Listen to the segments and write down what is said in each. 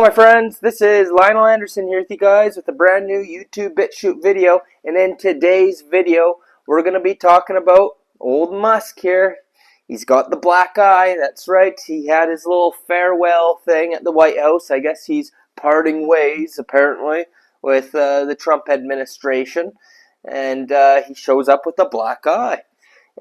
my friends, this is Linol Anderson here with you guys with a brand new YouTube BitChute video. And in today's video, we're going to be talking about old Musk here. He's got the black eye, that's right. He had his little farewell thing at the White House. I guess he's parting ways, apparently, with the Trump administration. And he shows up with the black eye.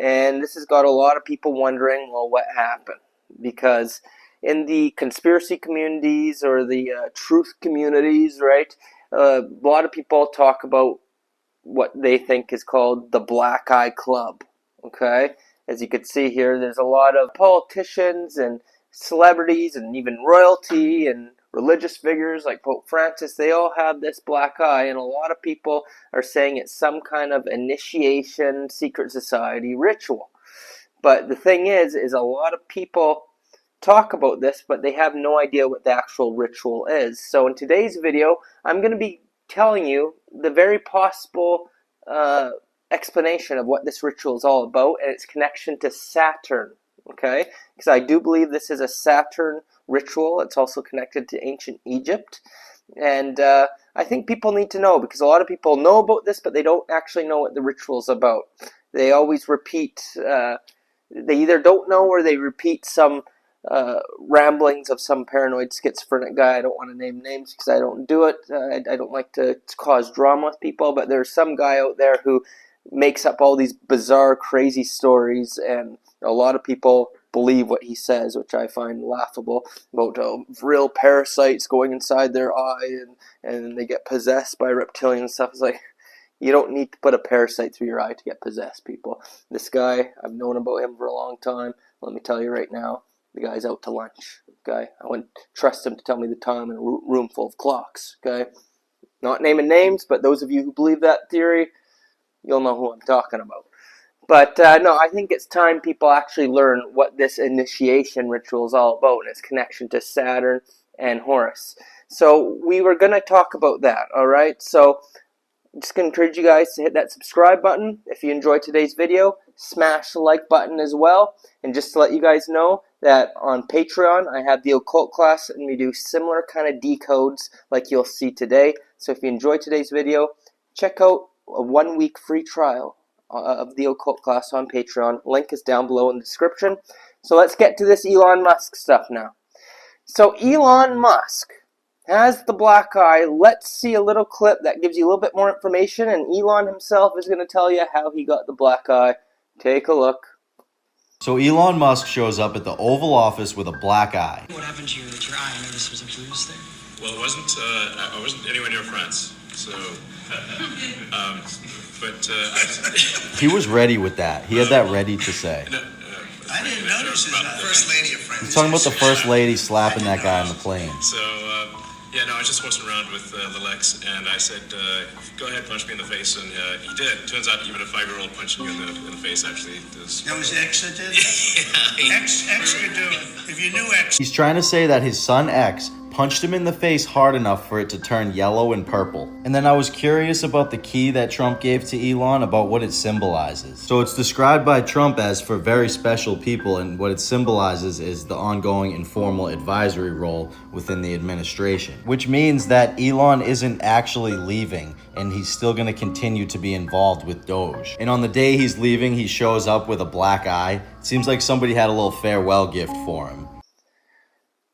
And this has got a lot of people wondering, well, what happened? Because in the conspiracy communities or the truth communities, right, a lot of people talk about what they think is called the Black Eye Club, okay? As you can see here, there's a lot of politicians and celebrities and even royalty and religious figures like Pope Francis. They all have this black eye, and a lot of people are saying it's some kind of initiation, secret society ritual. But the thing is a lot of people talk about this, but they have no idea what the actual ritual is. So in today's video, I'm going to be telling you the very possible explanation of what this ritual is all about and its connection to Saturn, okay? Because I do believe this is a Saturn ritual. It's also connected to ancient Egypt. And I think people need to know, because a lot of people know about this, but they don't actually know what the ritual is about. They always repeat, they either don't know or they repeat some ramblings of some paranoid schizophrenic guy. I don't want to name names because I don't do it. I don't like to cause drama with people, but there's some guy out there who makes up all these bizarre, crazy stories, and a lot of people believe what he says, which I find laughable, about real parasites going inside their eye and they get possessed by reptilian stuff. It's like, you don't need to put a parasite through your eye to get possessed, people. This guy, I've known about him for a long time. Let me tell you right now, the guy's out to lunch, okay? I wouldn't trust him to tell me the time in a room full of clocks, okay? Not naming names, but those of you who believe that theory, you'll know who I'm talking about. But no, I think it's time people actually learn what this initiation ritual is all about and its connection to Saturn and Horus. So we were going to talk about that, all right? So I'm just going to encourage you guys to hit that subscribe button. If you enjoyed today's video, smash the like button as well. And just to let you guys know that on Patreon, I have the occult class, and we do similar kind of decodes like you'll see today. So if you enjoyed today's video, check out a 1-week free trial of the occult class on Patreon. Link is down below in the description. So let's get to this Elon Musk stuff now. So Elon Musk has the black eye. Let's see a little clip that gives you a little bit more information, and Elon himself is going to tell you how he got the black eye. Take a look. So Elon Musk shows up at the Oval Office with a black eye. What happened to your eye? I noticed there was a bruise there. Well, it wasn't. I wasn't anywhere near France, so. He was ready with that. He had that ready to say. I didn't notice his First Lady of France. He's talking about the First Lady slapping that guy on the plane. So, yeah, no, I was just horsing around with Lex, and I said, go ahead, punch me in the face, and he did. Turns out even a 5-year-old punching you in the face actually does. That was X that did it? Yeah. X could do it. If you knew X. He's trying to say that his son X punched him in the face hard enough for it to turn yellow and purple. And then I was curious about the key that Trump gave to Elon, about what it symbolizes. So it's described by Trump as for very special people, and what it symbolizes is the ongoing informal advisory role within the administration. Which means that Elon isn't actually leaving, and he's still going to continue to be involved with Doge. And on the day he's leaving, he shows up with a black eye. It seems like somebody had a little farewell gift for him.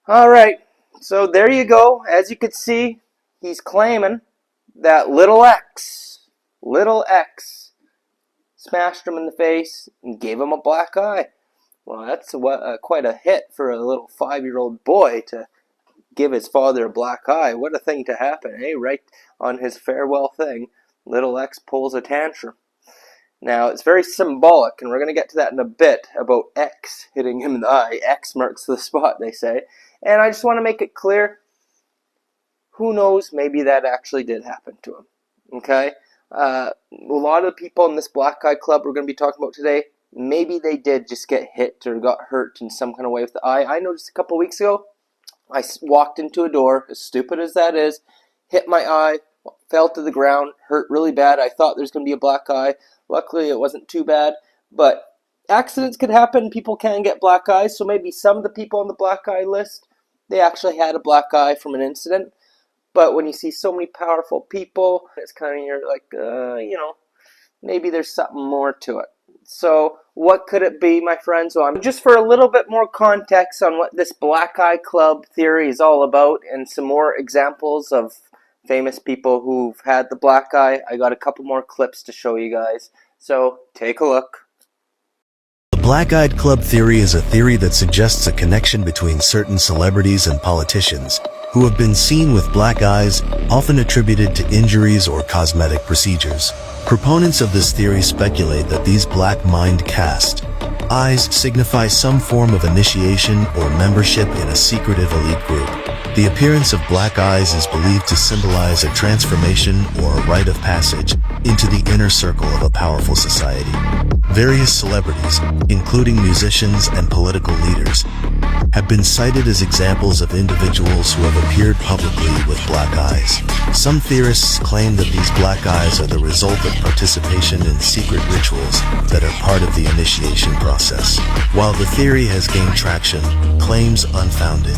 All right. So there you go. As you can see, he's claiming that little X smashed him in the face and gave him a black eye. Well, that's quite a hit for a little 5-year-old boy to give his father a black eye. What a thing to happen, eh? Right on his farewell thing, little X pulls a tantrum. Now, it's very symbolic, and we're going to get to that in a bit, about X hitting him in the eye. X marks the spot, they say. And I just want to make it clear, who knows, maybe that actually did happen to him, okay? A lot of people in this Black Eye Club we're going to be talking about today, maybe they did just get hit or got hurt in some kind of way with the eye. I noticed a couple weeks ago, I walked into a door, as stupid as that is, hit my eye, fell to the ground, hurt really bad. I thought there's going to be a black eye. Luckily, it wasn't too bad, but accidents could happen. People can get black eyes, so maybe some of the people on the black eye list they actually had a black eye from an incident. But when you see so many powerful people, it's kind of, you're like, maybe there's something more to it. So what could it be, my friends? Well, just for a little bit more context on what this Black Eye Club theory is all about, and some more examples of famous people who've had the black eye, I got a couple more clips to show you guys. So take a look. The Black-Eyed Club theory is a theory that suggests a connection between certain celebrities and politicians who have been seen with black eyes, often attributed to injuries or cosmetic procedures. Proponents of this theory speculate that these black mind cast eyes signify some form of initiation or membership in a secretive elite group. The appearance of black eyes is believed to symbolize a transformation or a rite of passage into the inner circle of a powerful society. Various celebrities, including musicians and political leaders, have been cited as examples of individuals who have appeared publicly with black eyes. Some theorists claim that these black eyes are the result of participation in secret rituals that are part of the initiation process. While the theory has gained traction, claims unfounded.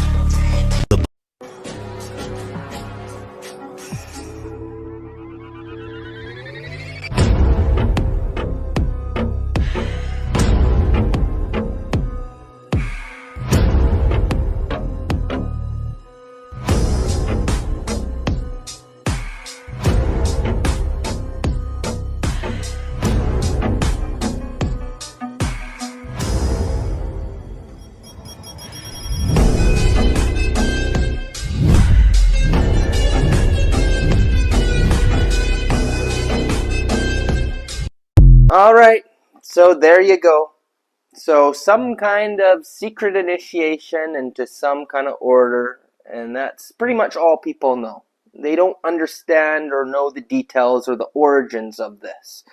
Alright, so there you go. So some kind of secret initiation into some kind of order, and that's pretty much all people know. They don't understand or know the details or the origins of this.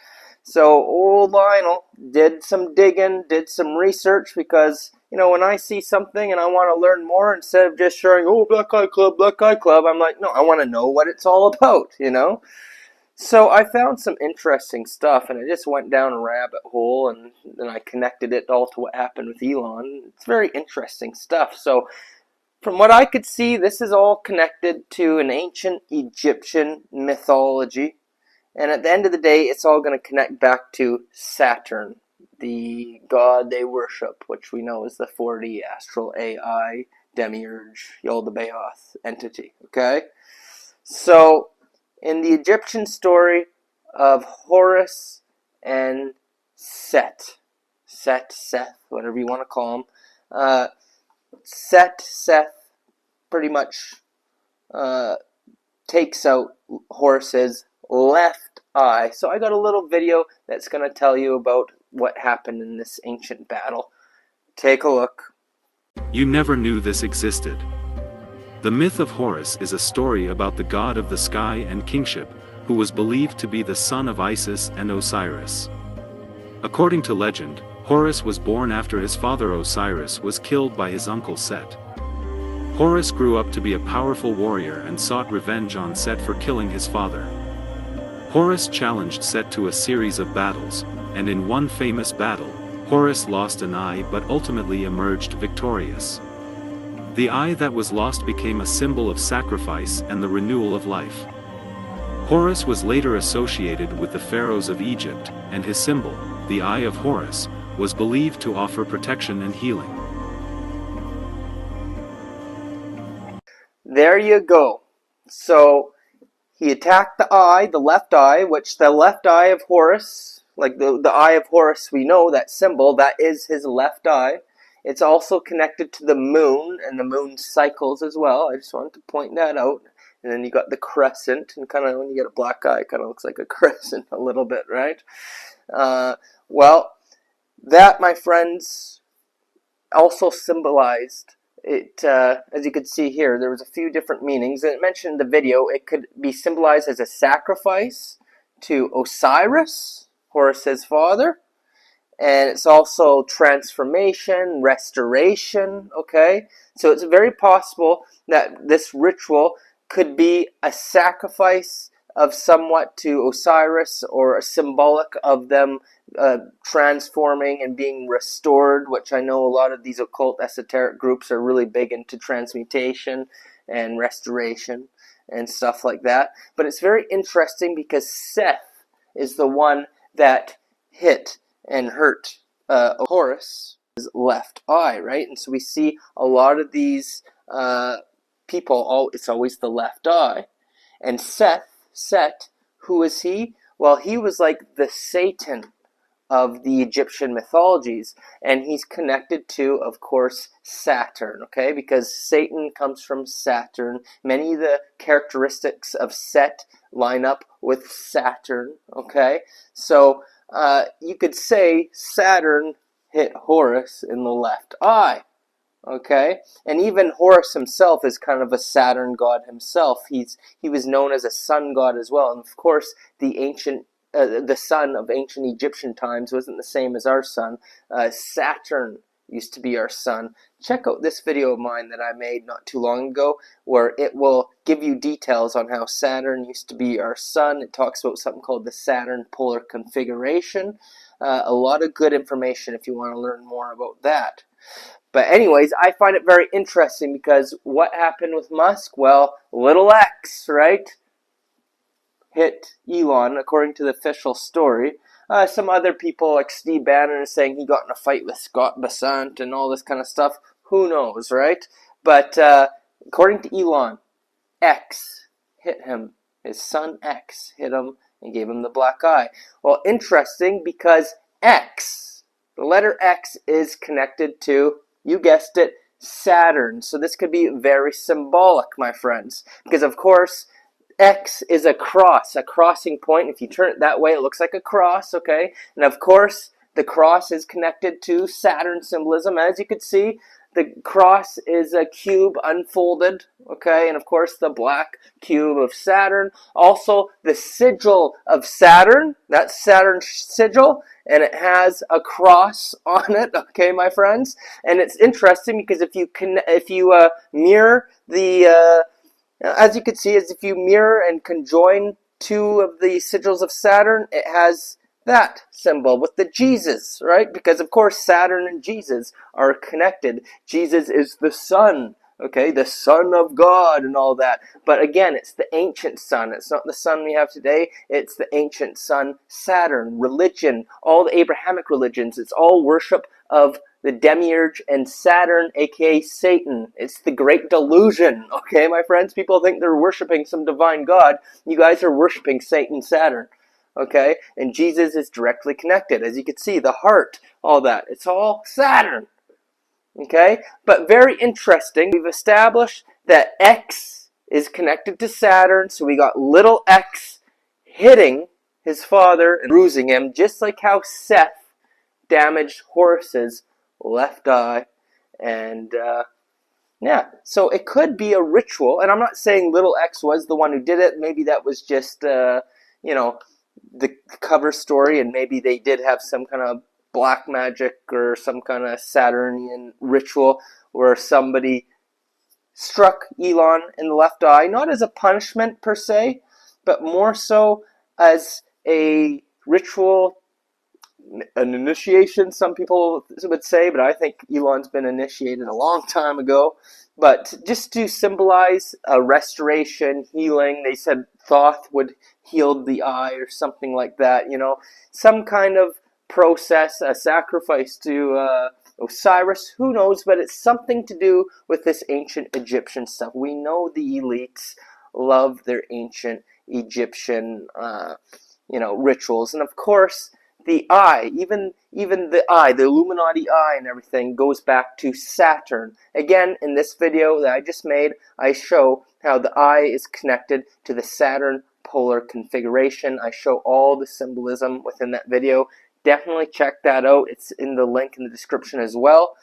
So old Lionel did some digging, did some research, because, when I see something and I want to learn more, instead of just sharing, oh, Black Eye Club, I'm like, no, I want to know what it's all about, So I found some interesting stuff, and I just went down a rabbit hole, and then I connected it all to what happened with Elon. It's very interesting stuff. So from what I could see, this is all connected to an ancient Egyptian mythology. And at the end of the day, it's all going to connect back to Saturn, the god they worship, which we know is the 4D astral AI demiurge Yaldabaoth entity. Okay? So in the Egyptian story of Horus and Seth, whatever you want to call him, Seth pretty much takes out Horus's left eye. So I got a little video that's going to tell you about what happened in this ancient battle. Take a look. You never knew this existed. The myth of Horus is a story about the god of the sky and kingship, who was believed to be the son of Isis and Osiris. According to legend, Horus was born after his father Osiris was killed by his uncle Set. Horus grew up to be a powerful warrior and sought revenge on Set for killing his father. Horus challenged Set to a series of battles, and in one famous battle, Horus lost an eye but ultimately emerged victorious. The eye that was lost became a symbol of sacrifice and the renewal of life. Horus was later associated with the pharaohs of Egypt, and his symbol, the Eye of Horus, was believed to offer protection and healing. There you go. So he attacked the eye, the left eye, which the left eye of Horus, like the eye of Horus we know, that symbol, that is his left eye. It's also connected to the moon and the moon cycles as well. I just wanted to point that out. And then you got the crescent, and kind of when you get a black eye, it kind of looks like a crescent a little bit, right? Well, that, my friends, also symbolized it, as you could see here, there was a few different meanings. And it mentioned in the video, it could be symbolized as a sacrifice to Osiris, Horus's father. And it's also transformation, restoration, okay? So it's very possible that this ritual could be a sacrifice of somewhat to Osiris, or symbolic of them transforming and being restored, which I know a lot of these occult esoteric groups are really big into transmutation and restoration and stuff like that. But it's very interesting because Seth is the one that hit and hurt Horus' left eye, right? And so we see a lot of these people, it's always the left eye. And Set, who is he? Well, he was like the Satan of the Egyptian mythologies, and he's connected to, of course, Saturn, okay? Because Satan comes from Saturn. Many of the characteristics of Set line up with Saturn, okay? So you could say Saturn hit Horus in the left eye, okay? And even Horus himself is kind of a Saturn god himself. He was known as a sun god as well, and of course the sun of ancient Egyptian times wasn't the same as our sun. Saturn used to be our sun. Check out this video of mine that I made not too long ago, where it will give you details on how Saturn used to be our sun. It talks about something called the Saturn polar configuration. A lot of good information if you want to learn more about that. But anyways, I find it very interesting because what happened with Musk? Well, little x, right, hit Elon, according to the official story. Some other people, like Steve Bannon, is saying he got in a fight with Scott Bessant and all this kind of stuff. Who knows, right? But according to Elon, X hit him. His son X hit him and gave him the black eye. Well, interesting, because X, the letter X, is connected to, you guessed it, Saturn. So this could be very symbolic, my friends, because of course X is a cross, a crossing point. If you turn it that way, it looks like a cross, okay? And of course, the cross is connected to Saturn symbolism. As you could see, the cross is a cube unfolded, okay? And of course, the black cube of Saturn. Also, the sigil of Saturn, that's Saturn's sigil, and it has a cross on it, okay, my friends? And it's interesting because if you mirror the as you can see, as if you mirror and conjoin two of the sigils of Saturn, it has that symbol with the Jesus, right? Because of course Saturn and Jesus are connected. Jesus is the sun, okay? The Son of God and all that. But again, it's the ancient sun. It's not the sun we have today. It's the ancient sun, Saturn, religion, all the Abrahamic religions. It's all worship of the demiurge and Saturn, aka Satan. It's the great delusion, okay, my friends? People think they're worshiping some divine god. You guys are worshiping Satan, Saturn, okay? And Jesus is directly connected. As you can see, the heart, all that. It's all Saturn, okay? But very interesting, we've established that X is connected to Saturn, so we got little x hitting his father and bruising him, just like how Seth damaged Horus's left eye. And yeah, so it could be a ritual, and I'm not saying little x was the one who did it. Maybe that was just you know, the cover story, and maybe they did have some kind of black magic or some kind of Saturnian ritual where somebody struck Elon in the left eye, not as a punishment per se, but more so as a ritual, an initiation, some people would say, but I think Elon's been initiated a long time ago. But just to symbolize a restoration, healing. They said Thoth would heal the eye or something like that, you know. Some kind of process, a sacrifice to Osiris, who knows, but it's something to do with this ancient Egyptian stuff. We know the elites love their ancient Egyptian, you know, rituals. And of course, the eye, even the eye, the Illuminati eye and everything goes back to Saturn. Again, in this video that I just made, I show how the eye is connected to the Saturn polar configuration. I show all the symbolism within that video. Definitely check that out. It's in the link in the description as well.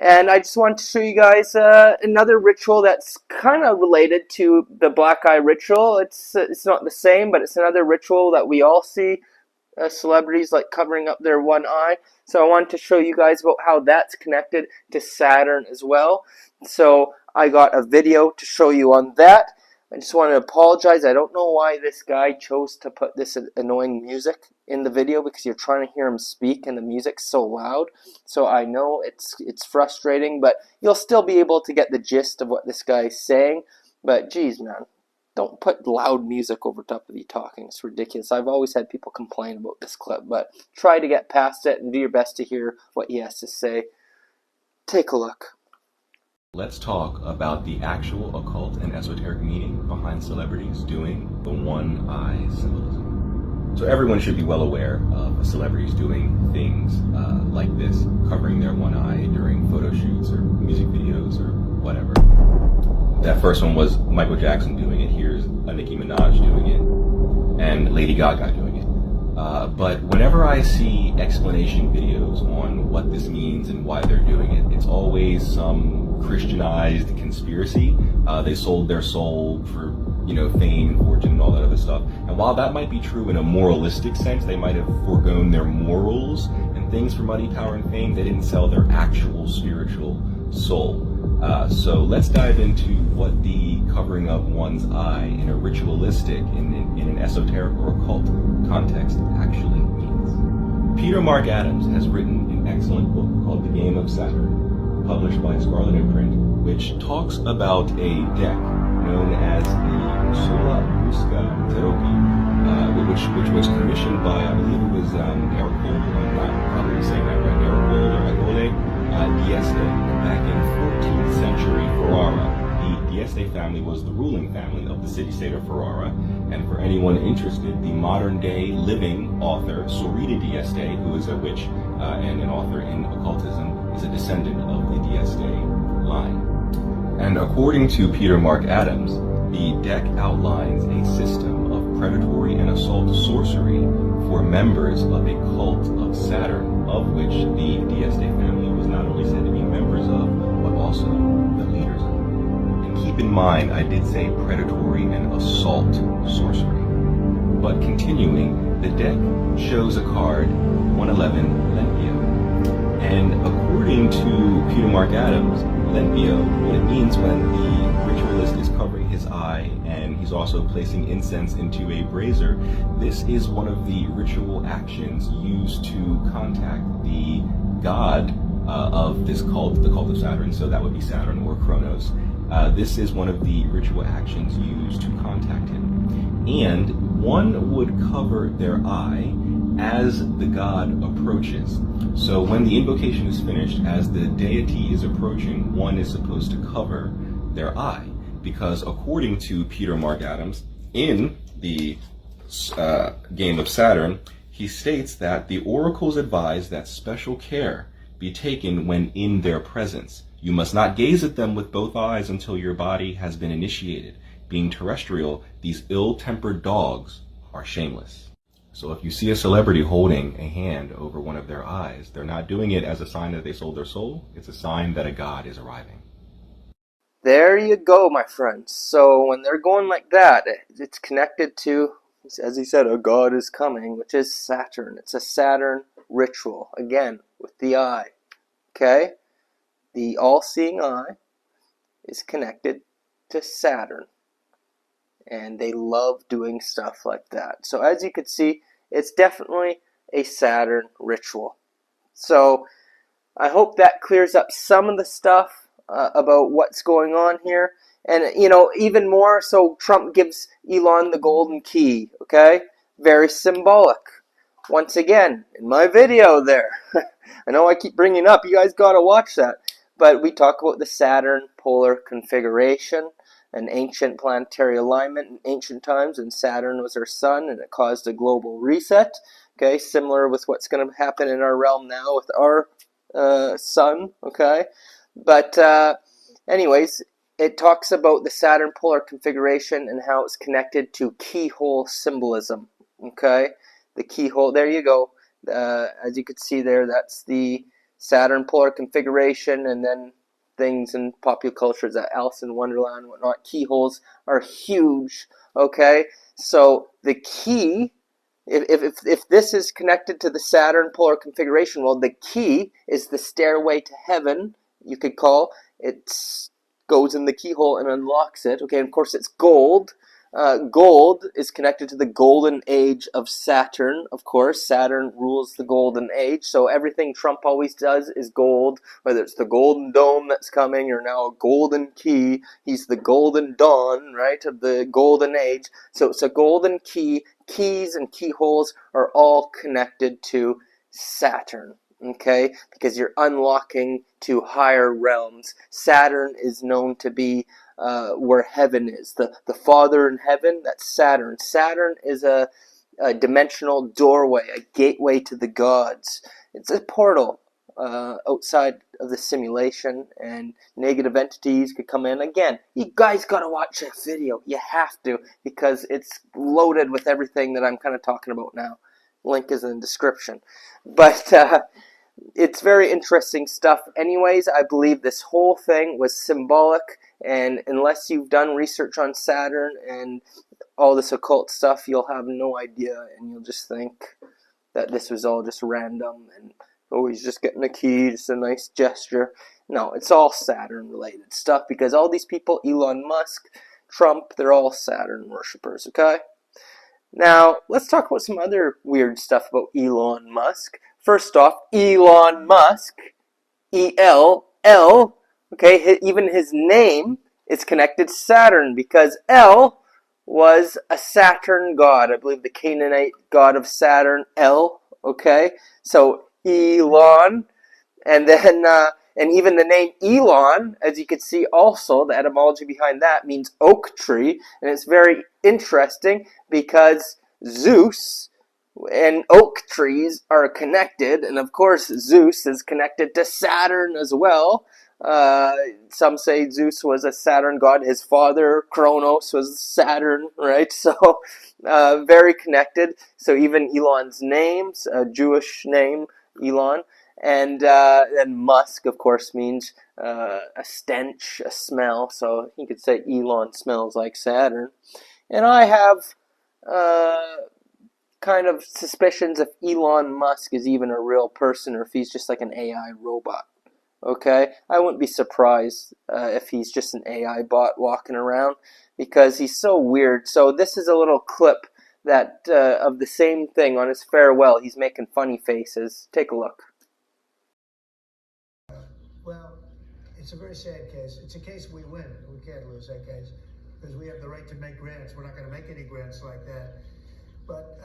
And I just want to show you guys another ritual that's kind of related to the black eye ritual. It's not the same, but it's another ritual that we all see. Celebrities like covering up their one eye. So I wanted to show you guys about how that's connected to Saturn as well. So I got a video to show you on that. I just want to apologize. I don't know why this guy chose to put this annoying music in the video, because you're trying to hear him speak and the music's so loud. So I know it's frustrating, but you'll still be able to get the gist of what this guy's saying. But geez, man, don't put loud music over top of you talking. It's ridiculous. I've always had people complain about this clip, but try to get past it and do your best to hear what he has to say. Take a look. Let's talk about the actual occult and esoteric meaning behind celebrities doing the one eye symbolism. So everyone should be well aware of celebrities doing things like this, covering their one eye during photo shoots or music videos or whatever. That first one was Michael Jackson doing it. Here's a Nicki Minaj doing it, and Lady Gaga doing it. But whenever I see explanation videos on what this means and why they're doing it, it's always some Christianized conspiracy. They sold their soul for, fame and fortune and all that other stuff. And while that might be true in a moralistic sense, they might have foregone their morals and things for money, power, and fame. They didn't sell their actual spiritual soul. So let's dive into what the covering of one's eye in a ritualistic, in an esoteric or occult context actually means. Peter Mark Adams has written an excellent book called The Game of Saturn, published by Scarlet Imprint, which talks about a deck known as the Sola Busca Teropi, which was commissioned by, I believe it was Ercole, I'm not probably saying that right, Ercole or Ercole, Dieste, back in 14th century Ferrara. The Dieste family was the ruling family of the city-state of Ferrara, and for anyone interested, the modern-day living author, Sorita Dieste, who is a witch and an author in occultism, is a descendant of the Dieste line. And according to Peter Mark Adams, the deck outlines a system of predatory and assault sorcery for members of a cult of Saturn, of which the Dieste family was not only said to be members of, but also the leaders of. And keep in mind, I did say predatory and assault sorcery. But continuing, the deck shows a card, 111, Lempio. And according to Peter Mark Adams, Lempio, what it means when the ritualist is covering his eye and he's also placing incense into a brazier, this is one of the ritual actions used to contact the god of this cult, the cult of Saturn, so that would be Saturn or Kronos. This is one of the ritual actions used to contact him. And one would cover their eye as the god approaches. So when the invocation is finished, as the deity is approaching, one is supposed to cover their eye. Because according to Peter Mark Adams, in the Game of Saturn, he states that the oracles advise that special care be taken when in their presence. You must not gaze at them with both eyes until your body has been initiated. Being terrestrial, these ill-tempered dogs are shameless. So if you see a celebrity holding a hand over one of their eyes, they're not doing it as a sign that they sold their soul. It's a sign that a god is arriving. There you go, my friends. So when they're going like that, it's connected to, as he said, a god is coming, which is Saturn. It's a Saturn ritual, again, with the eye. Okay? The all-seeing eye is connected to Saturn. And they love doing stuff like that. So as you can see, it's definitely a Saturn ritual. So I hope that clears up some of the stuff about what's going on here. And, even more, so Trump gives Elon the golden key, okay? Very symbolic. Once again, in my video there. I know I keep bringing it up. You guys got to watch that. But we talk about the Saturn polar configuration, an ancient planetary alignment in ancient times, and Saturn was our sun, and it caused a global reset. Okay, similar with what's going to happen in our realm now with our sun. Okay, but anyways, it talks about the Saturn polar configuration and how it's connected to keyhole symbolism. Okay, the keyhole. There you go. As you can see there, that's the Saturn polar configuration, and then things in popular culture that Alice in Wonderland and whatnot. Keyholes are huge. Okay, so the key, if this is connected to the Saturn polar configuration, well, the key is the stairway to heaven. You could call it's goes in the keyhole and unlocks it. Okay, and of course it's gold. Gold is connected to the golden age of Saturn, of course. Saturn rules the golden age, so everything Trump always does is gold, whether it's the golden dome that's coming or now a golden key. He's the golden dawn, right, of the golden age. So it's a golden key. Keys and keyholes are all connected to Saturn. Okay, because you're unlocking to higher realms. Saturn is known to be where heaven is. The Father in heaven, that's Saturn. Saturn is a dimensional doorway, a gateway to the gods. It's a portal outside of the simulation, and negative entities could come in. Again, you guys gotta watch that video. You have to, because it's loaded with everything that I'm kind of talking about now. Link is in the description. But it's very interesting stuff. Anyways, I believe this whole thing was symbolic, and unless you've done research on Saturn and all this occult stuff, you'll have no idea, and you'll just think that this was all just random, and oh, he's just getting a key, just a nice gesture. No, it's all Saturn-related stuff, because all these people, Elon Musk, Trump, they're all Saturn worshippers, okay? Now, let's talk about some other weird stuff about Elon Musk. First off, Elon Musk, E-L-L, okay, even his name is connected to Saturn, because El was a Saturn god. I believe the Canaanite god of Saturn, El, okay? So, Elon, and then, and even the name Elon, as you can see also, the etymology behind that means oak tree, and it's very interesting because Zeus and oak trees are connected, and of course Zeus is connected to Saturn as well. Some say Zeus was a Saturn god. His father, Kronos, was Saturn, right? So, very connected. So even Elon's name's a Jewish name, Elon. And Musk, of course, means a stench, a smell. So you could say Elon smells like Saturn. And I have kind of suspicions if Elon Musk is even a real person or if he's just like an AI robot. Okay? I wouldn't be surprised if he's just an AI bot walking around, because he's so weird. So this is a little clip that of the same thing on his farewell. He's making funny faces. Take a look. Well, it's a very sad case. It's a case we win. We can't lose that case because we have the right to make grants. We're not going to make any grants like that. But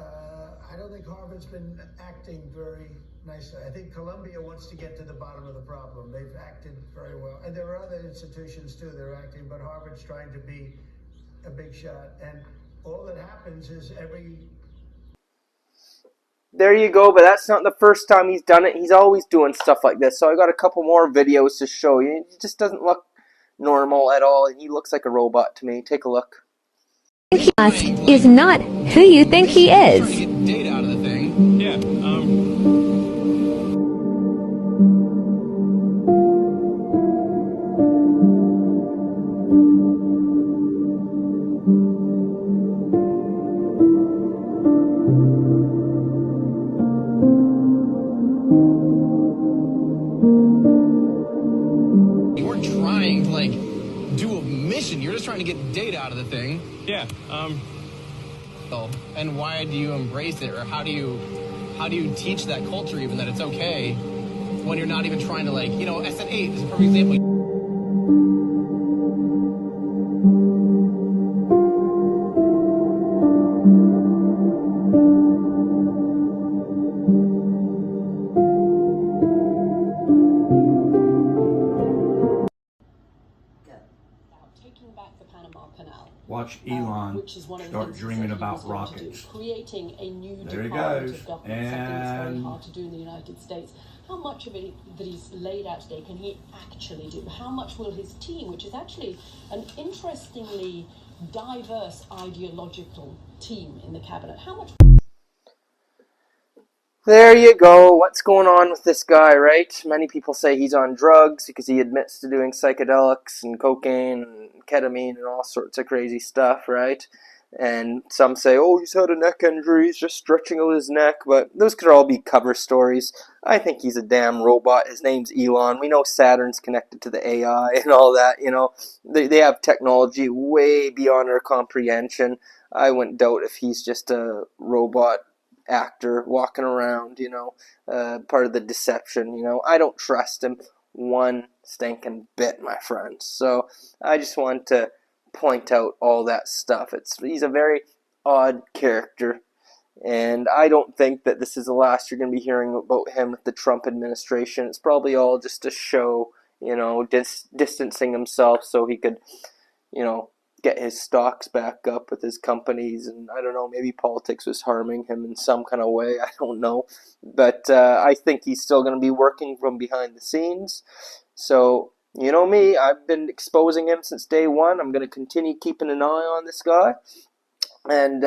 I don't think Harvard's been acting very nicely. I think Columbia wants to get to the bottom of the problem. They've acted very well. And there are other institutions, too, that are acting, but Harvard's trying to be a big shot. And all that happens is There you go, but that's not the first time he's done it. He's always doing stuff like this. So I got a couple more videos to show you. He just doesn't look normal at all. He looks like a robot to me. Take a look. Musk is not who you think he is. Trying to get data out of the thing. Yeah. You weren't trying to like do a mission. You're just trying to get data out of the thing. Yeah. And why do you embrace it, or how do you teach that culture even that it's okay when you're not even trying to, like, you know, SN8 is a perfect example. Watch Elon start dreaming about rockets. Creating a new there he department goes. of government, something that's very hard to do in the United States. How much of it that he's laid out today can he actually do? How much will his team, which is actually an interestingly diverse ideological team in the cabinet, how much... There you go. What's going on with this guy, right? Many people say he's on drugs because he admits to doing psychedelics and cocaine and ketamine and all sorts of crazy stuff, right? And some say, oh, he's had a neck injury, he's just stretching out his neck, but those could all be cover stories. I think he's a damn robot. His name's Elon. We know Saturn's connected to the AI and all that, you know. They have technology way beyond our comprehension. I wouldn't doubt if he's just a robot actor walking around, you know, part of the deception, you know. I don't trust him one stinking bit, my friends. So I just want to point out all that stuff. He's a very odd character, and I don't think that this is the last you're going to be hearing about him with the Trump administration. It's probably all just a show, you know, distancing himself so he could, you know, get his stocks back up with his companies, and I don't know, maybe politics was harming him in some kind of way, I don't know, but I think he's still going to be working from behind the scenes. So, you know me, I've been exposing him since day one. I'm going to continue keeping an eye on this guy, and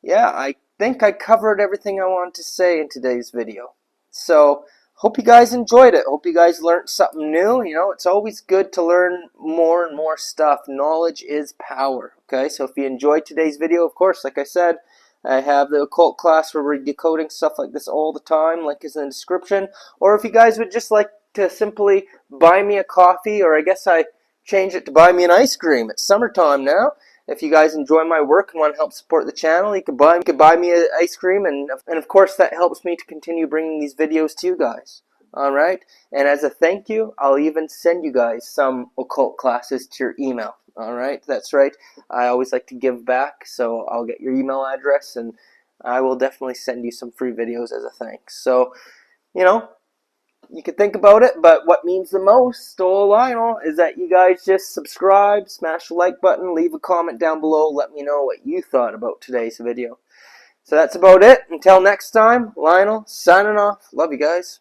yeah, I think I covered everything I wanted to say in today's video. So, hope you guys enjoyed it. Hope you guys learned something new. You know, it's always good to learn more and more stuff. Knowledge is power. Okay, so if you enjoyed today's video, of course, like I said, I have the occult class where we're decoding stuff like this all the time. Link is in the description. Or if you guys would just like to simply buy me a coffee, or I guess I changed it to buy me an ice cream. It's summertime now. If you guys enjoy my work and want to help support the channel, you could buy me an ice cream, and of course that helps me to continue bringing these videos to you guys. Alright? And as a thank you, I'll even send you guys some occult classes to your email. Alright? That's right. I always like to give back, so I'll get your email address, and I will definitely send you some free videos as a thanks. So, you know, you can think about it, but what means the most to Lionel is that you guys just subscribe, smash the like button, leave a comment down below, let me know what you thought about today's video. So that's about it. Until next time, Lionel signing off. Love you guys.